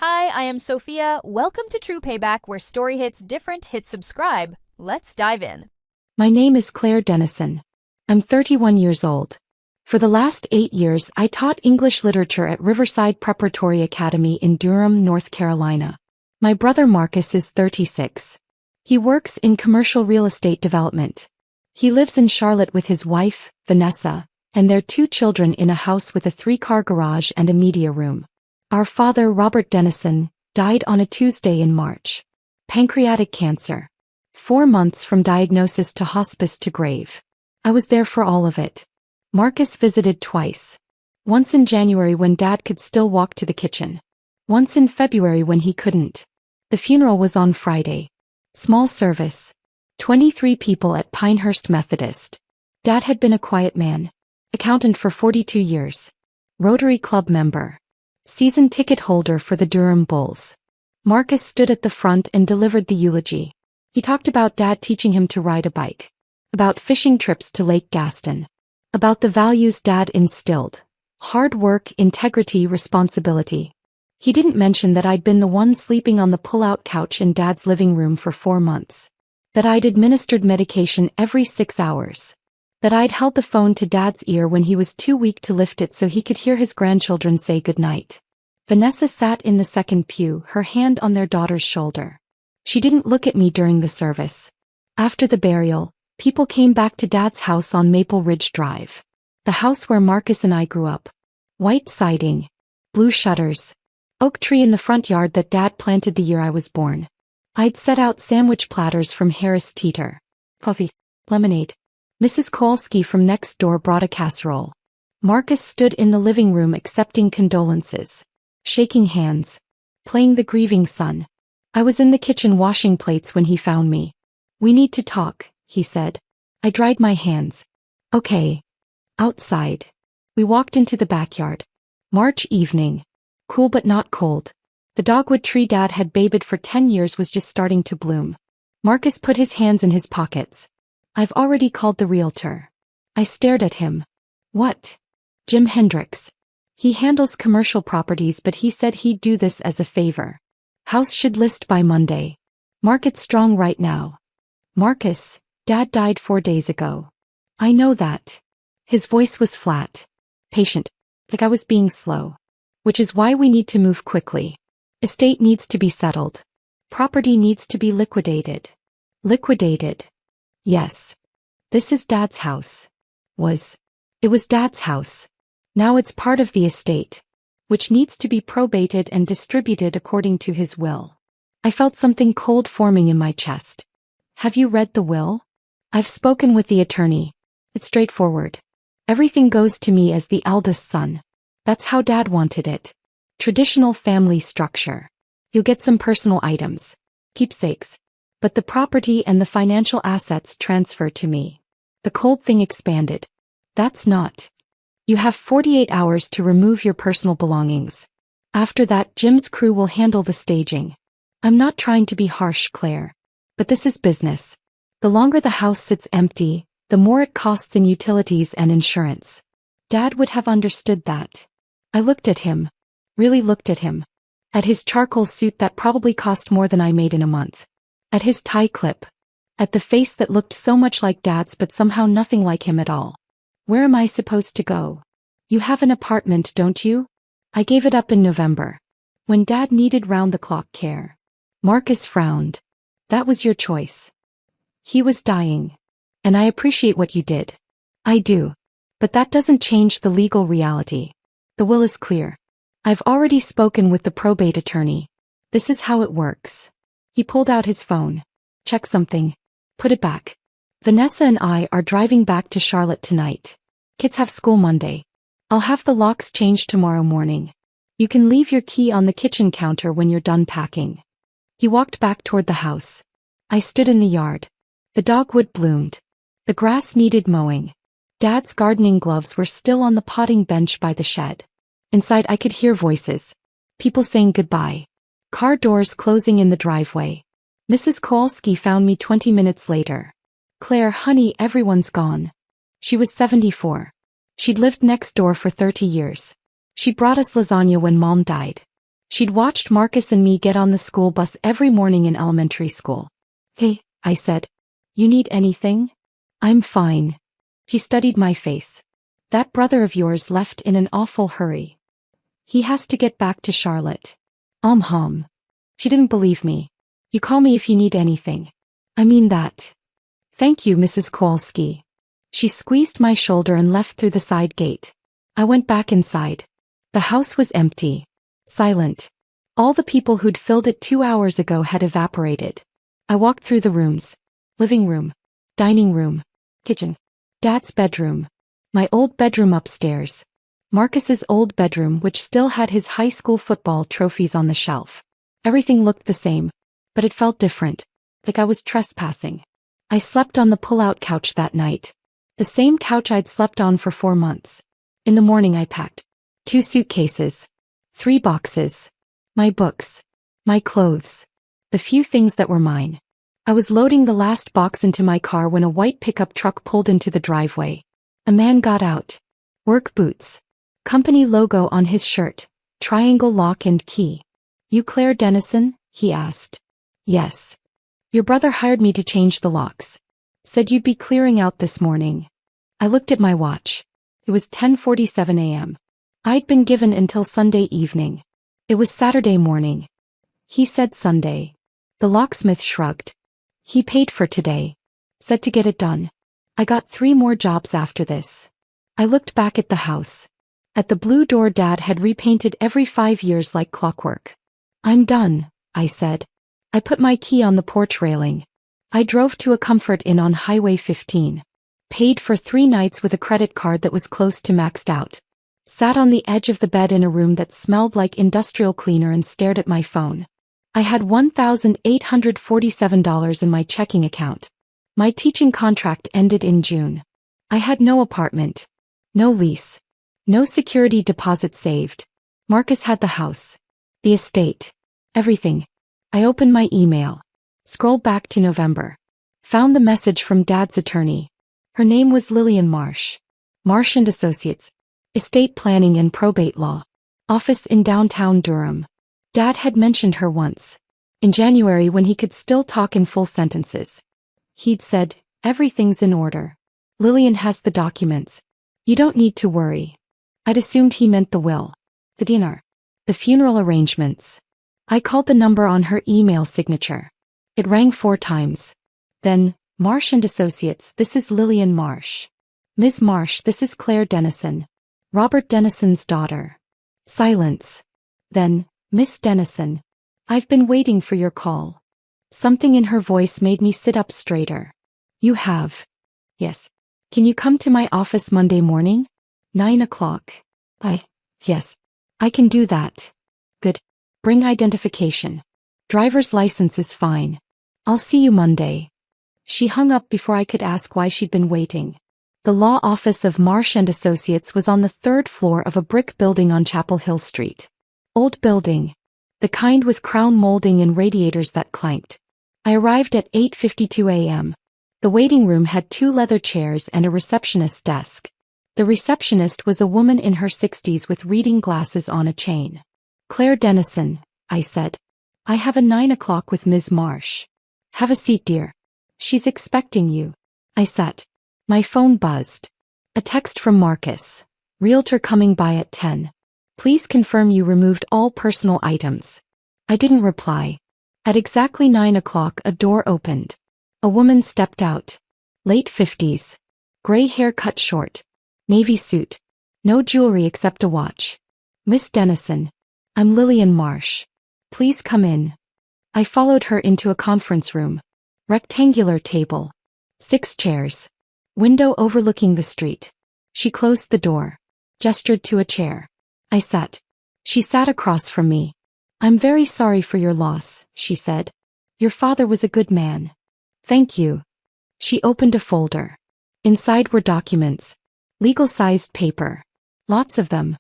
Hi, I am Sophia. Welcome to True Payback, where story hits different. Hit subscribe. Let's dive in. My name is Claire Dennison. I'm 31 years old. For the last 8 years, I taught English literature at Riverside Preparatory Academy in Durham, North Carolina. My brother Marcus is 36. He works in commercial real estate development. He lives in Charlotte with his wife, Vanessa, and their 2 children in a house with a 3-car garage and a media room. Our father, Robert Dennison, died on a Tuesday in March. Pancreatic cancer. 4 months from diagnosis to hospice to grave. I was there for all of it. Marcus visited twice. Once in January when Dad could still walk to the kitchen. Once in February when he couldn't. The funeral was on Friday. Small service. 23 people at Pinehurst Methodist. Dad had been a quiet man. Accountant for 42 years. Rotary Club member. Season ticket holder for the Durham Bulls. Marcus stood at the front and delivered the eulogy. He talked about Dad teaching him to ride a bike. About fishing trips to Lake Gaston. About the values Dad instilled. Hard work, integrity, responsibility. He didn't mention that I'd been the one sleeping on the pull-out couch in Dad's living room for 4 months. That I'd administered medication every 6 hours. That I'd held the phone to Dad's ear when he was too weak to lift it so he could hear his grandchildren say goodnight. Vanessa sat in the second pew, her hand on their daughter's shoulder. She didn't look at me during the service. After the burial, people came back to Dad's house on Maple Ridge Drive. The house where Marcus and I grew up. White siding. Blue shutters. Oak tree in the front yard that Dad planted the year I was born. I'd set out sandwich platters from Harris Teeter. Coffee. Lemonade. Mrs. Kowalski from next door brought a casserole. Marcus stood in the living room accepting condolences. Shaking hands. Playing the grieving son. I was in the kitchen washing plates when he found me. "We need to talk," he said. I dried my hands. "Okay." Outside. We walked into the backyard. March evening. Cool but not cold. The dogwood tree Dad had babied for 10 years was just starting to bloom. Marcus put his hands in his pockets. "I've already called the realtor." I stared at him. "What?" "Jim Hendricks. He handles commercial properties, but he said he'd do this as a favor. House should list by Monday. Market strong right now." "Marcus, Dad died 4 days ago." "I know that." His voice was flat. Patient. Like I was being slow. "Which is why we need to move quickly. Estate needs to be settled. Property needs to be liquidated." "Liquidated?" "Yes. This is Dad's house." It was Dad's house. Now it's part of the estate, which needs to be probated and distributed according to his will. I felt something cold forming in my chest. "Have you read the will?" "I've spoken with the attorney. It's straightforward. Everything goes to me as the eldest son. That's how Dad wanted it. Traditional family structure. You'll get some personal items. Keepsakes. But the property and the financial assets transfer to me." The cold thing expanded. "That's not. You have 48 hours to remove your personal belongings. After that, Jim's crew will handle the staging." "I'm not trying to be harsh, Claire. But this is business. The longer the house sits empty, the more it costs in utilities and insurance." Dad would have understood that. I looked at him. Really looked at him. At his charcoal suit that probably cost more than I made in a month. At his tie clip. At the face that looked so much like Dad's but somehow nothing like him at all. "Where am I supposed to go?" "You have an apartment, don't you?" "I gave it up in November. When Dad needed round-the-clock care." Marcus frowned. "That was your choice. He was dying. And I appreciate what you did." "I do. But that doesn't change the legal reality. The will is clear. I've already spoken with the probate attorney. This is how it works." He pulled out his phone. "Check something. Put it back. Vanessa and I are driving back to Charlotte tonight. Kids have school Monday. I'll have the locks changed tomorrow morning. You can leave your key on the kitchen counter when you're done packing." He walked back toward the house. I stood in the yard. The dogwood bloomed. The grass needed mowing. Dad's gardening gloves were still on the potting bench by the shed. Inside I could hear voices. People saying goodbye. Car doors closing in the driveway. Mrs. Kowalski found me 20 minutes later. "Claire, honey, everyone's gone." She was 74. She'd lived next door for 30 years. She brought us lasagna when Mom died. She'd watched Marcus and me get on the school bus every morning in elementary school. "Hey," I said. "You need anything?" "I'm fine." She studied my face. "That brother of yours left in an awful hurry. He has to get back to Charlotte." Hum. She didn't believe me. "You call me if you need anything." "I mean that." "Thank you, Mrs. Kowalski." She squeezed my shoulder and left through the side gate. I went back inside. The house was empty. Silent. All the people who'd filled it 2 hours ago had evaporated. I walked through the rooms. Living room. Dining room. Kitchen. Dad's bedroom. My old bedroom upstairs. Marcus's old bedroom, which still had his high school football trophies on the shelf. Everything looked the same, but it felt different, like I was trespassing. I slept on the pull-out couch that night. The same couch I'd slept on for 4 months. In the morning I packed 2 suitcases, 3 boxes, my books, my clothes, the few things that were mine. I was loading the last box into my car when a white pickup truck pulled into the driveway. A man got out. Work boots. Company logo on his shirt. Triangle lock and key. "You Claire Dennison?" he asked. "Yes." "Your brother hired me to change the locks. Said you'd be clearing out this morning." I looked at my watch. It was 10:47 a.m. I'd been given until Sunday evening. It was Saturday morning. He said Sunday. The locksmith shrugged. He paid for today. Said to get it done. I got 3 more jobs after this. I looked back at the house. At the blue door Dad had repainted every 5 years like clockwork. "I'm done," I said. I put my key on the porch railing. I drove to a Comfort Inn on Highway 15. Paid for 3 nights with a credit card that was close to maxed out. Sat on the edge of the bed in a room that smelled like industrial cleaner and stared at my phone. I had $1,847 in my checking account. My teaching contract ended in June. I had no apartment. No lease. No security deposit saved. Marcus had the house. The estate. Everything. I opened my email. Scrolled back to November. Found the message from Dad's attorney. Her name was Lillian Marsh. Marsh & Associates. Estate planning and probate law. Office in downtown Durham. Dad had mentioned her once. In January when he could still talk in full sentences. He'd said, "Everything's in order. Lillian has the documents. You don't need to worry." I'd assumed he meant the will. The dinner. The funeral arrangements. I called the number on her email signature. It rang 4 times. Then, "Marsh & Associates, this is Lillian Marsh." "Ms. Marsh, this is Claire Dennison. Robert Dennison's daughter." Silence. Then, "Miss Dennison, I've been waiting for your call." Something in her voice made me sit up straighter. "You have?" "Yes." "Can you come to my office Monday morning? 9 o'clock. Yes. I can do that." "Good. Bring identification. Driver's license is fine. I'll see you Monday." She hung up before I could ask why she'd been waiting. The law office of Marsh & Associates was on the 3rd floor of a brick building on Chapel Hill Street. Old building. The kind with crown molding and radiators that clanked. I arrived at 8:52 a.m. The waiting room had 2 leather chairs and a receptionist's desk. The receptionist was a woman in her 60s with reading glasses on a chain. "Claire Dennison," I said. "I have a 9 o'clock with Ms. Marsh." "Have a seat, dear. She's expecting you." I sat. My phone buzzed. A text from Marcus. "Realtor coming by at 10. Please confirm you removed all personal items." I didn't reply. At exactly 9 o'clock a door opened. A woman stepped out. Late 50s. Gray hair cut short. Navy suit. No jewelry except a watch. "Miss Dennison. I'm Lillian Marsh. Please come in." I followed her into a conference room. Rectangular table. 6 chairs. Window overlooking the street. She closed the door. Gestured to a chair. I sat. She sat across from me. "I'm very sorry for your loss," she said. "Your father was a good man." "Thank you." She opened a folder. Inside were documents. Legal-sized paper. Lots of them.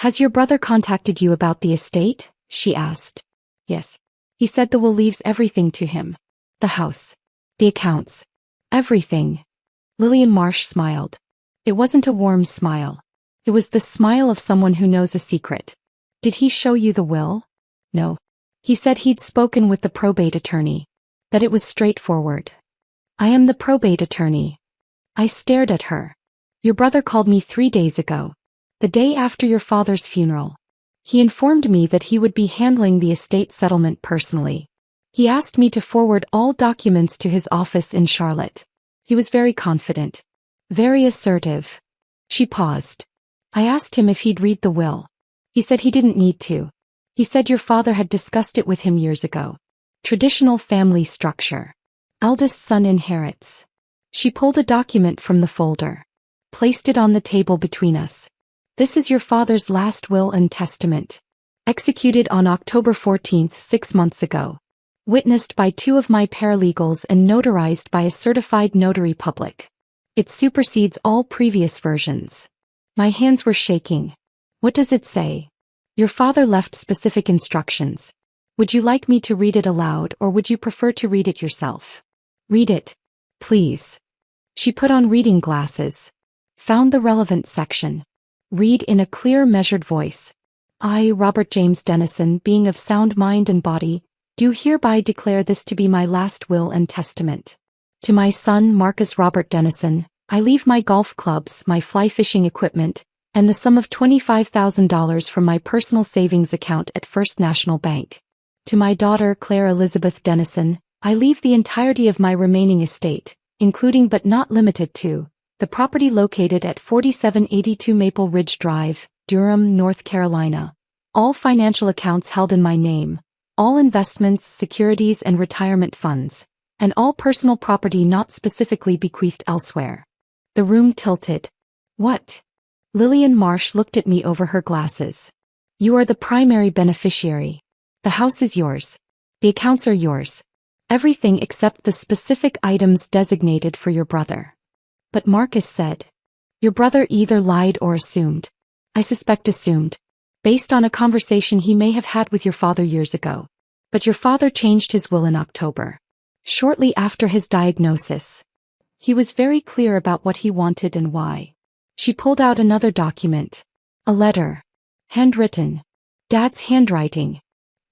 "Has your brother contacted you about the estate?" she asked. "Yes. He said the will leaves everything to him. The house. The accounts. Everything." Lillian Marsh smiled. It wasn't a warm smile. It was the smile of someone who knows a secret. "Did he show you the will?" No. He said he'd spoken with the probate attorney. That it was straightforward. I am the probate attorney. I stared at her. Your brother called me 3 days ago. The day after your father's funeral. He informed me that he would be handling the estate settlement personally. He asked me to forward all documents to his office in Charlotte. He was very confident. Very assertive. She paused. I asked him if he'd read the will. He said he didn't need to. He said your father had discussed it with him years ago. Traditional family structure. Eldest son inherits. She pulled a document from the folder. Placed it on the table between us. This is your father's last will and testament. Executed on October 14th, 6 months ago. Witnessed by 2 of my paralegals and notarized by a certified notary public. It supersedes all previous versions. My hands were shaking. What does it say? Your father left specific instructions. Would you like me to read it aloud or would you prefer to read it yourself? Read it, please. She put on reading glasses. Found the relevant section. Read in a clear, measured voice. I, Robert James Dennison, being of sound mind and body, do hereby declare this to be my last will and testament. To my son, Marcus Robert Dennison, I leave my golf clubs, my fly fishing equipment, and the sum of $25,000 from my personal savings account at First National Bank. To my daughter, Claire Elizabeth Dennison, I leave the entirety of my remaining estate, including but not limited to, the property located at 4782 Maple Ridge Drive, Durham, North Carolina. All financial accounts held in my name, all investments, securities and retirement funds, and all personal property not specifically bequeathed elsewhere. The room tilted. What? Lillian Marsh looked at me over her glasses. You are the primary beneficiary. The house is yours. The accounts are yours. Everything except the specific items designated for your brother. But Marcus said. Your brother either lied or assumed. I suspect assumed. Based on a conversation he may have had with your father years ago. But your father changed his will in October. Shortly after his diagnosis. He was very clear about what he wanted and why. She pulled out another document. A letter. Handwritten. Dad's handwriting.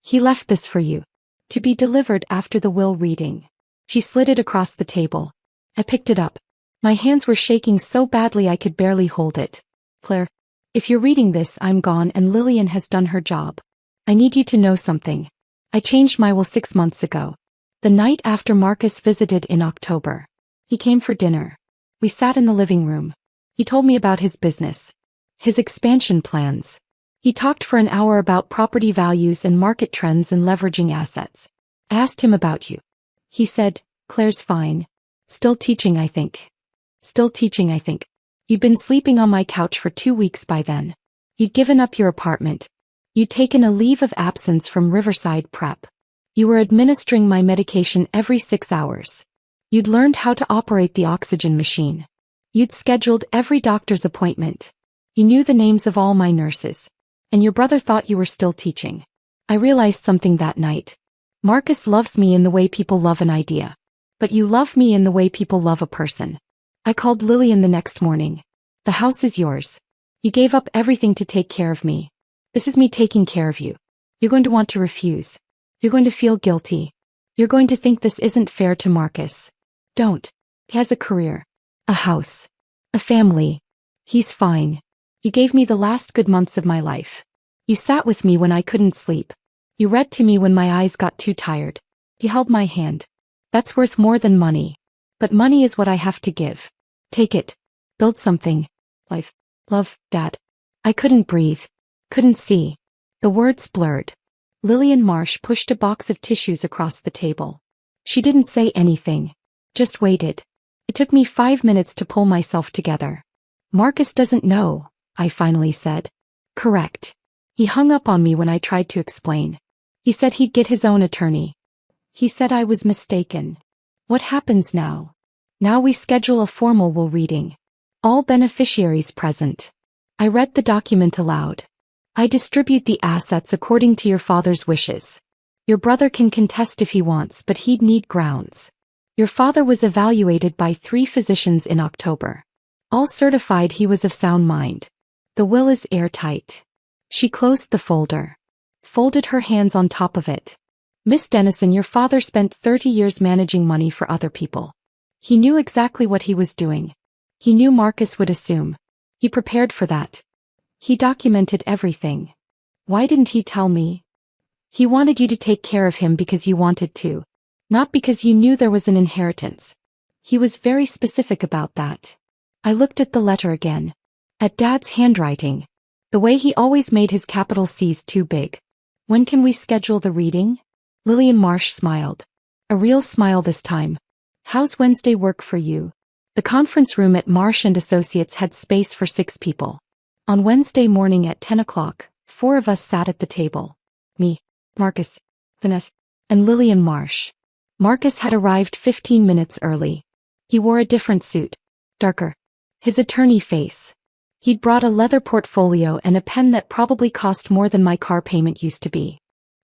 He left this for you. To be delivered after the will reading. She slid it across the table. I picked it up. My hands were shaking so badly I could barely hold it. Claire, if you're reading this, I'm gone and Lillian has done her job. I need you to know something. I changed my will 6 months ago. The night after Marcus visited in October. He came for dinner. We sat in the living room. He told me about his business. His expansion plans. He talked for an hour about property values and market trends and leveraging assets. I asked him about you. He said, Claire's fine. Still teaching, I think. Still teaching, I think. You'd been sleeping on my couch for 2 weeks by then. You'd given up your apartment. You'd taken a leave of absence from Riverside Prep. You were administering my medication every 6 hours. You'd learned how to operate the oxygen machine. You'd scheduled every doctor's appointment. You knew the names of all my nurses. And your brother thought you were still teaching. I realized something that night. Marcus loves me in the way people love an idea. But you love me in the way people love a person. I called Lillian the next morning. The house is yours. You gave up everything to take care of me. This is me taking care of you. You're going to want to refuse. You're going to feel guilty. You're going to think this isn't fair to Marcus. Don't. He has a career. A house. A family. He's fine. You gave me the last good months of my life. You sat with me when I couldn't sleep. You read to me when my eyes got too tired. You held my hand. That's worth more than money. But money is what I have to give. Take it. Build something. Life. Love, Dad. I couldn't breathe. Couldn't see. The words blurred. Lillian Marsh pushed a box of tissues across the table. She didn't say anything. Just waited. It took me 5 minutes to pull myself together. Marcus doesn't know, I finally said. Correct. He hung up on me when I tried to explain. He said he'd get his own attorney. He said I was mistaken. What happens now? Now we schedule a formal will reading. All beneficiaries present. I read the document aloud. I distribute the assets according to your father's wishes. Your brother can contest if he wants, but he'd need grounds. Your father was evaluated by 3 physicians in October. All certified he was of sound mind. The will is airtight. She closed the folder. folded her hands on top of it. Miss Dennison, your father spent 30 years managing money for other people. He knew exactly what he was doing. He knew Marcus would assume. He prepared for that. He documented everything. Why didn't he tell me? He wanted you to take care of him because you wanted to. Not because you knew there was an inheritance. He was very specific about that. I looked at the letter again. At Dad's handwriting. The way he always made his capital C's too big. When can we schedule the reading? Lillian Marsh smiled. A real smile this time. How's Wednesday work for you? The conference room at Marsh & Associates had space for 6 people. On Wednesday morning at 10 o'clock, 4 of us sat at the table. Me, Marcus, Vanessa, and Lillian Marsh. Marcus had arrived 15 minutes early. He wore a different suit. Darker. His attorney face. He'd brought a leather portfolio and a pen that probably cost more than my car payment used to be.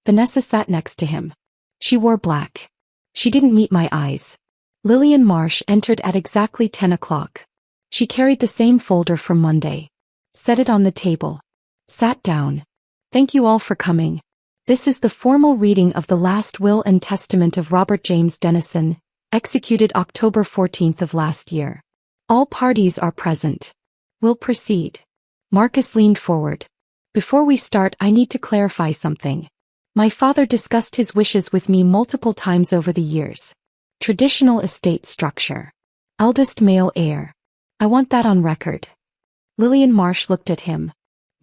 Vanessa sat next to him. She wore black. She didn't meet my eyes. Lillian Marsh entered at exactly 10 o'clock. She carried the same folder from Monday. Set it on the table. Sat down. Thank you all for coming. This is the formal reading of the last will and testament of Robert James Dennison, executed October 14th of last year. All parties are present. We'll proceed. Marcus leaned forward. Before we start, I need to clarify something. My father discussed his wishes with me multiple times over the years. Traditional estate structure. Eldest male heir. I want that on record. Lillian Marsh looked at him.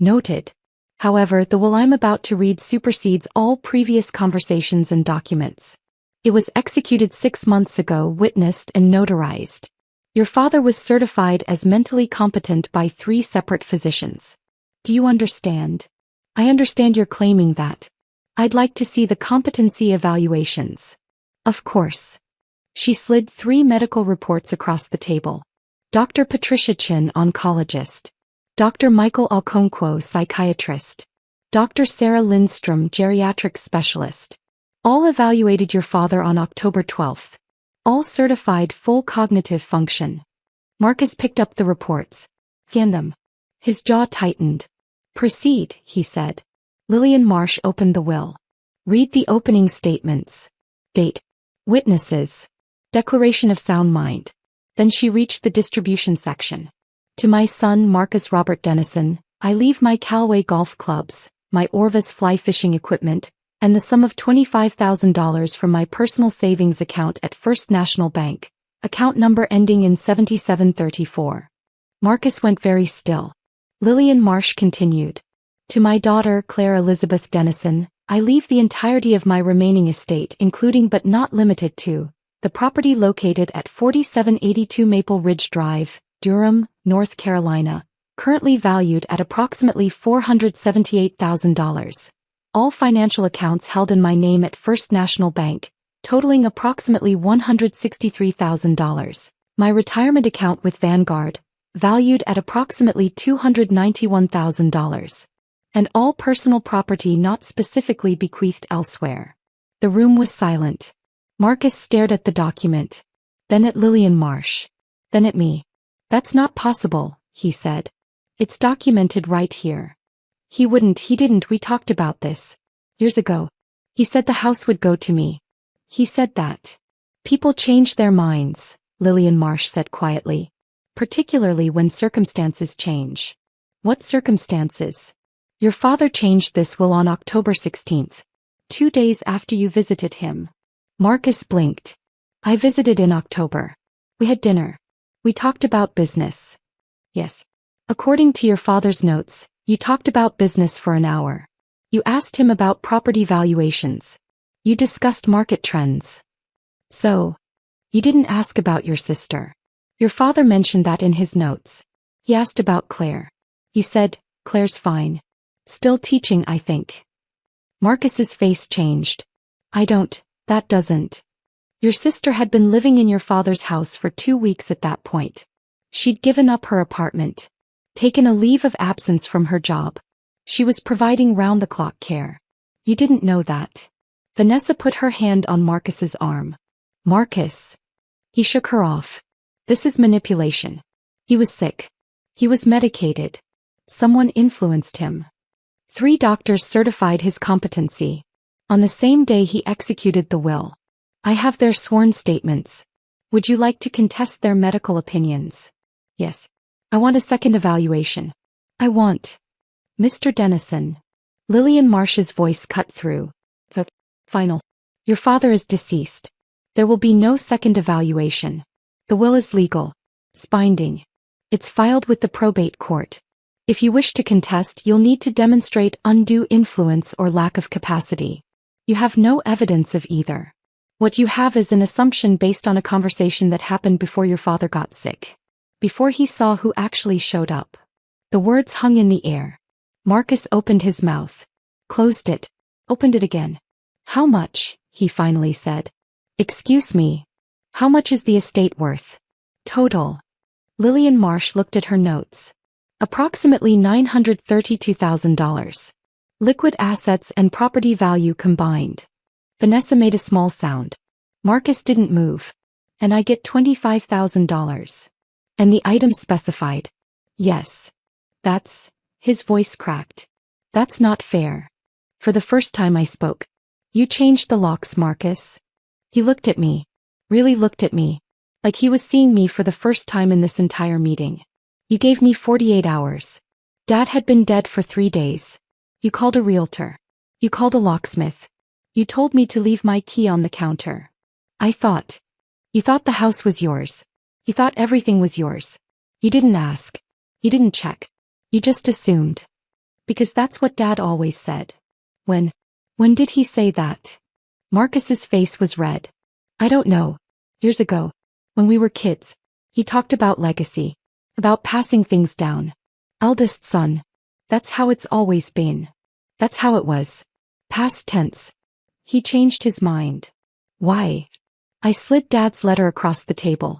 Noted. However, the will I'm about to read supersedes all previous conversations and documents. It was executed 6 months ago, witnessed and notarized. Your father was certified as mentally competent by 3 separate physicians. Do you understand? I understand you're claiming that. I'd like to see the competency evaluations. Of course. She slid 3 medical reports across the table. Dr. Patricia Chin, oncologist. Dr. Michael Okonkwo, psychiatrist. Dr. Sarah Lindstrom, geriatric specialist. All evaluated your father on October 12th. All certified full cognitive function. Marcus picked up the reports. Scanned them. His jaw tightened. Proceed, he said. Lillian Marsh opened the will. Read the opening statements. Date. Witnesses. Declaration of sound mind. Then she reached the distribution section. To my son Marcus Robert Dennison, I leave my Callaway golf clubs, my Orvis fly fishing equipment, and the sum of $25,000 from my personal savings account at First National Bank, account number ending in 7734. Marcus went very still. Lillian Marsh continued. To my daughter Claire Elizabeth Dennison, I leave the entirety of my remaining estate, including but not limited to the property located at 4782 Maple Ridge Drive, Durham, North Carolina, currently valued at approximately $478,000. All financial accounts held in my name at First National Bank, totaling approximately $163,000. My retirement account with Vanguard, valued at approximately $291,000. And all personal property not specifically bequeathed elsewhere. The room was silent. Marcus stared at the document. Then at Lillian Marsh. Then at me. That's not possible, he said. It's documented right here. He didn't, we talked about this. Years ago. He said the house would go to me. He said that. People change their minds, Lillian Marsh said quietly. Particularly when circumstances change. What circumstances? Your father changed this will on October 16th. 2 days after you visited him. Marcus blinked. I visited in October. We had dinner. We talked about business. Yes. According to your father's notes, you talked about business for an hour. You asked him about property valuations. You discussed market trends. So, you didn't ask about your sister. Your father mentioned that in his notes. He asked about Claire. You said, Claire's fine. Still teaching, I think. Marcus's face changed. That doesn't. Your sister had been living in your father's house for 2 weeks at that point. She'd given up her apartment. Taken a leave of absence from her job. She was providing round-the-clock care. You didn't know that. Vanessa put her hand on Marcus's arm. Marcus. He shook her off. This is manipulation. He was sick. He was medicated. Someone influenced him. 3 doctors certified his competency. On the same day he executed the will. I have their sworn statements. Would you like to contest their medical opinions? Yes. I want a second evaluation. I want. Mr. Dennison. Lillian Marsh's voice cut through. Final. Your father is deceased. There will be no second evaluation. The will is legal. It's binding. It's filed with the probate court. If you wish to contest, you'll need to demonstrate undue influence or lack of capacity. You have no evidence of either. What you have is an assumption based on a conversation that happened before your father got sick. Before he saw who actually showed up. The words hung in the air. Marcus opened his mouth. Closed it. Opened it again. How much? He finally said. Excuse me. How much is the estate worth? Total. Lillian Marsh looked at her notes. Approximately $932,000. Liquid assets and property value combined. Vanessa made a small sound. Marcus didn't move. And I get $25,000. And the items specified. Yes. That's. His voice cracked. That's not fair. For the first time I spoke. You changed the locks, Marcus. He looked at me. Really looked at me. Like he was seeing me for the first time in this entire meeting. You gave me 48 hours. Dad had been dead for 3 days. You called a realtor. You called a locksmith. You told me to leave my key on the counter. I thought. You thought the house was yours. You thought everything was yours. You didn't ask. You didn't check. You just assumed. Because that's what Dad always said. When did he say that? Marcus's face was red. I don't know. Years ago. When we were kids. He talked about legacy. About passing things down. Eldest son. That's how it's always been. That's how it was. Past tense. He changed his mind. Why? I slid Dad's letter across the table.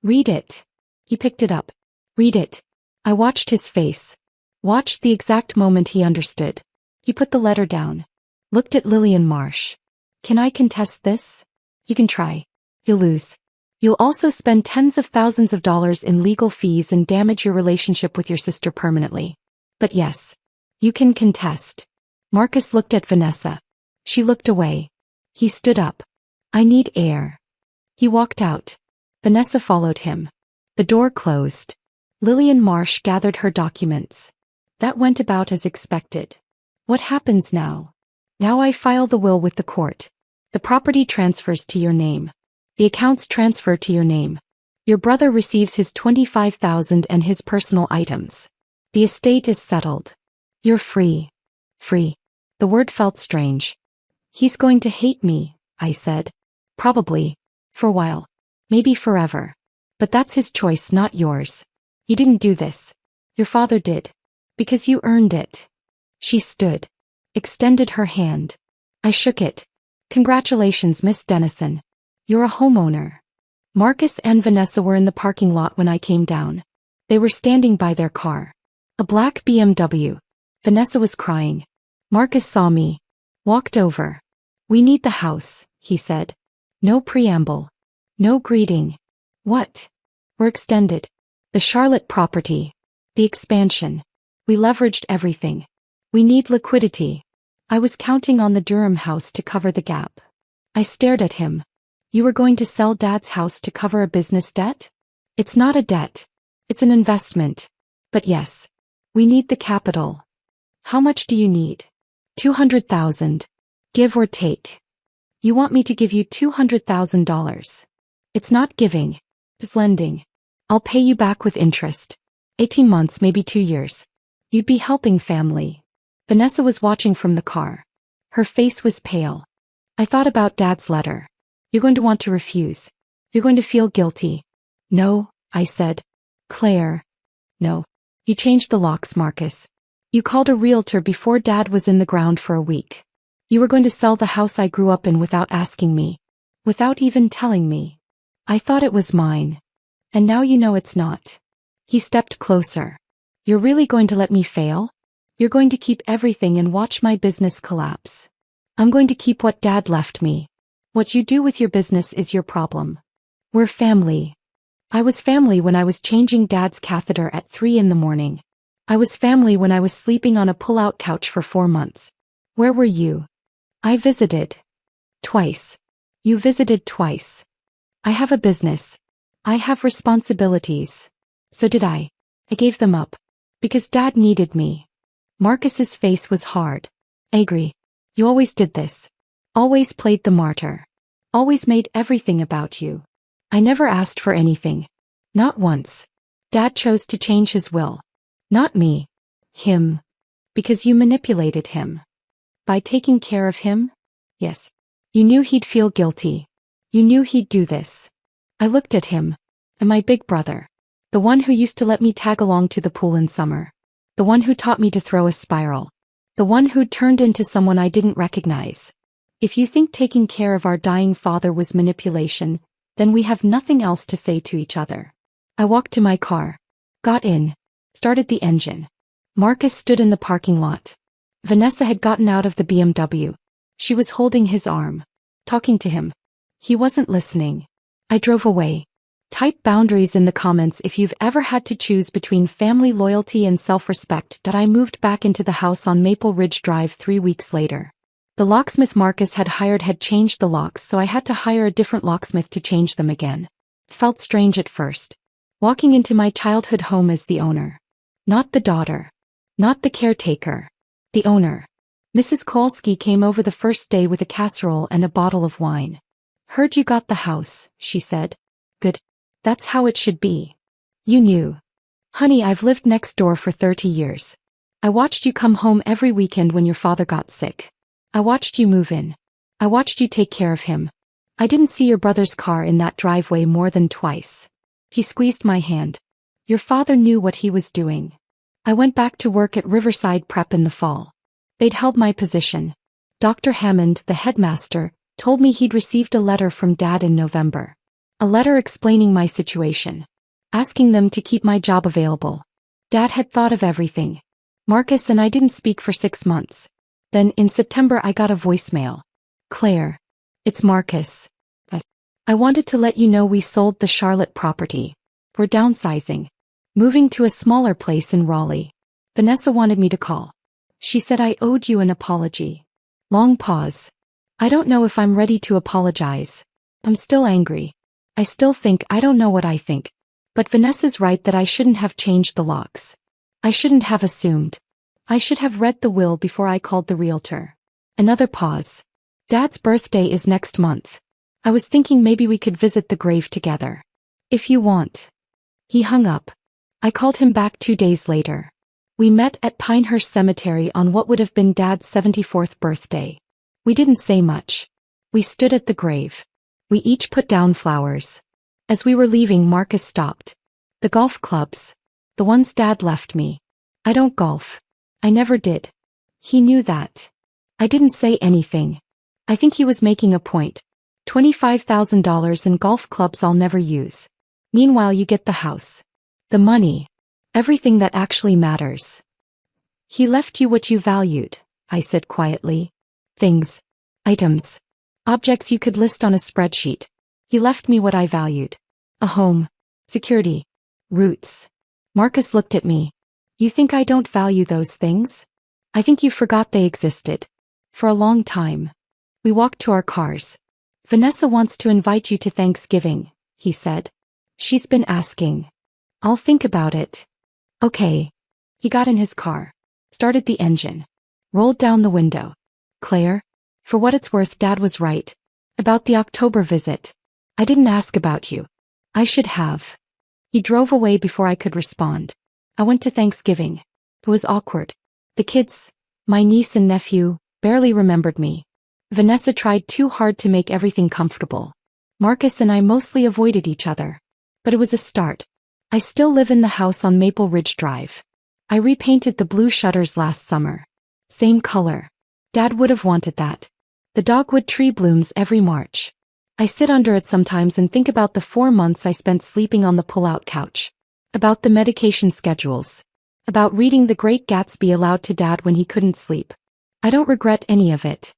Read it. He picked it up. Read it. I watched his face. Watched the exact moment he understood. He put the letter down. Looked at Lillian Marsh. Can I contest this? You can try. You'll lose. You'll also spend tens of thousands of dollars in legal fees and damage your relationship with your sister permanently. But yes. You can contest. Marcus looked at Vanessa. She looked away. He stood up. I need air. He walked out. Vanessa followed him. The door closed. Lillian Marsh gathered her documents. That went about as expected. What happens now? Now I file the will with the court. The property transfers to your name. The accounts transfer to your name. Your brother receives his $25,000 and his personal items. The estate is settled. You're free. Free. The word felt strange. He's going to hate me, I said. Probably. For a while. Maybe forever. But that's his choice, not yours. You didn't do this. Your father did. Because you earned it. She stood. Extended her hand. I shook it. Congratulations, Miss Dennison. You're a homeowner. Marcus and Vanessa were in the parking lot when I came down. They were standing by their car. A black BMW. Vanessa was crying. Marcus saw me. Walked over. We need the house, he said. No preamble. No greeting. What? We're extended. The Charlotte property. The expansion. We leveraged everything. We need liquidity. I was counting on the Durham house to cover the gap. I stared at him. You were going to sell Dad's house to cover a business debt? It's not a debt. It's an investment. But yes. We need the capital. How much do you need? $200,000. Give or take. You want me to give you $200,000. It's not giving. It's lending. I'll pay you back with interest. 18 months, maybe 2 years. You'd be helping family. Vanessa was watching from the car. Her face was pale. I thought about Dad's letter. You're going to want to refuse. You're going to feel guilty. No, I said. Claire. No. You changed the locks, Marcus. You called a realtor before Dad was in the ground for a week. You were going to sell the house I grew up in without asking me. Without even telling me. I thought it was mine. And now you know it's not. He stepped closer. You're really going to let me fail? You're going to keep everything and watch my business collapse. I'm going to keep what Dad left me. What you do with your business is your problem. We're family. I was family when I was changing Dad's catheter at 3 in the morning. I was family when I was sleeping on a pull-out couch for 4 months. Where were you? I visited. Twice. You visited twice. I have a business. I have responsibilities. So did I. I gave them up. Because Dad needed me. Marcus's face was hard. I agree. You always did this. Always played the martyr. Always made everything about you. I never asked for anything. Not once. Dad chose to change his will. Not me. Him. Because you manipulated him. By taking care of him? Yes. You knew he'd feel guilty. You knew he'd do this. I looked at him. And my big brother. The one who used to let me tag along to the pool in summer. The one who taught me to throw a spiral. The one who'd turned into someone I didn't recognize. If you think taking care of our dying father was manipulation, then we have nothing else to say to each other. I walked to my car. Got in. Started the engine. Marcus stood in the parking lot. Vanessa had gotten out of the BMW. She was holding his arm. Talking to him. He wasn't listening. I drove away. Type boundaries in the comments if you've ever had to choose between family loyalty and self-respect. I moved back into the house on Maple Ridge Drive 3 weeks later. The locksmith Marcus had hired had changed the locks, so I had to hire a different locksmith to change them again. It felt strange at first. Walking into my childhood home as the owner. Not the daughter. Not the caretaker. The owner. Mrs. Kolsky came over the first day with a casserole and a bottle of wine. Heard you got the house, she said. Good. That's how it should be. You knew. Honey, I've lived next door for 30 years. I watched you come home every weekend when your father got sick. I watched you move in. I watched you take care of him. I didn't see your brother's car in that driveway more than twice. He squeezed my hand. Your father knew what he was doing. I went back to work at Riverside Prep in the fall. They'd held my position. Dr. Hammond, the headmaster, told me he'd received a letter from Dad in November. A letter explaining my situation. Asking them to keep my job available. Dad had thought of everything. Marcus and I didn't speak for 6 months. Then, in September, I got a voicemail. Claire. It's Marcus. I wanted to let you know we sold the Charlotte property. We're downsizing. Moving to a smaller place in Raleigh. Vanessa wanted me to call. She said I owed you an apology. Long pause. I don't know if I'm ready to apologize. I'm still angry. I still think I don't know what I think. But Vanessa's right that I shouldn't have changed the locks. I shouldn't have assumed. I should have read the will before I called the realtor. Another pause. Dad's birthday is next month. I was thinking maybe we could visit the grave together. If you want. He hung up. I called him back 2 days later. We met at Pinehurst Cemetery on what would have been Dad's 74th birthday. We didn't say much. We stood at the grave. We each put down flowers. As we were leaving, Marcus stopped. The golf clubs. The ones Dad left me. I don't golf. I never did. He knew that. I didn't say anything. I think he was making a point. $25,000 in golf clubs I'll never use. Meanwhile, you get the house. The money. Everything that actually matters. He left you what you valued, I said quietly. Things. Items. Objects you could list on a spreadsheet. He left me what I valued. A home. Security. Roots. Marcus looked at me. You think I don't value those things? I think you forgot they existed. For a long time. We walked to our cars. Vanessa wants to invite you to Thanksgiving, he said. She's been asking. I'll think about it. Okay. He got in his car. Started the engine. Rolled down the window. Claire? For what it's worth, Dad was right. About the October visit. I didn't ask about you. I should have. He drove away before I could respond. I went to Thanksgiving. It was awkward. The kids, my niece and nephew, barely remembered me. Vanessa tried too hard to make everything comfortable. Marcus and I mostly avoided each other. But it was a start. I still live in the house on Maple Ridge Drive. I repainted the blue shutters last summer. Same color. Dad would have wanted that. The dogwood tree blooms every March. I sit under it sometimes and think about the 4 months I spent sleeping on the pull-out couch. About the medication schedules. About reading The Great Gatsby aloud to Dad when he couldn't sleep. I don't regret any of it.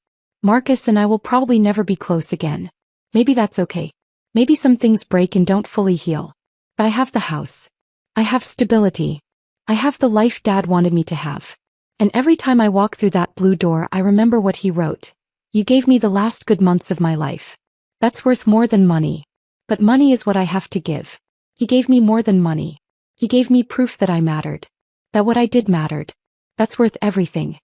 Marcus and I will probably never be close again. Maybe that's okay. Maybe some things break and don't fully heal. But I have the house. I have stability. I have the life Dad wanted me to have. And every time I walk through that blue door, I remember what he wrote. You gave me the last good months of my life. That's worth more than money. But money is what I have to give. He gave me more than money. He gave me proof that I mattered. That what I did mattered. That's worth everything.